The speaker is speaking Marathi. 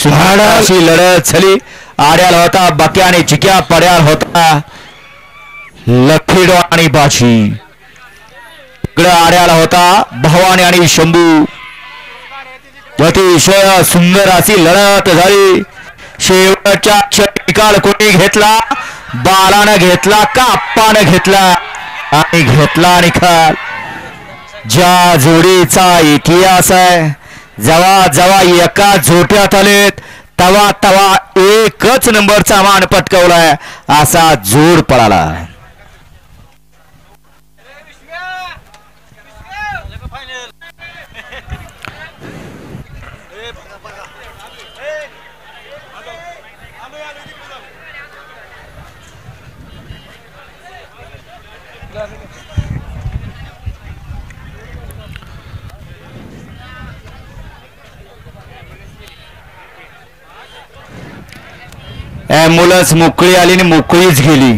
अशी लढत झाली. आड्याला होता बक्या आणि चिक्या, पड्याल होता लखीडो आणि बाजी. इकडे आड्याला होता भवानी आणि शंभू. अतिशय सुंदर अशी लढत झाली. शेवटच्या निकाल कोणी घेतला? बालानं घेतला का आप्पानं घेतला? आणि घेतला निकाल. ज्या जोडीचा इतिहास आहे, जेव्हा जेव्हा एका झोट्यात आलेत तवा तवा एकच नंबरचा मान पटकवलाय असा जोड पळाला. ॲम्ब्युलन्स मोकळी आली आणि मोकळीच गेली.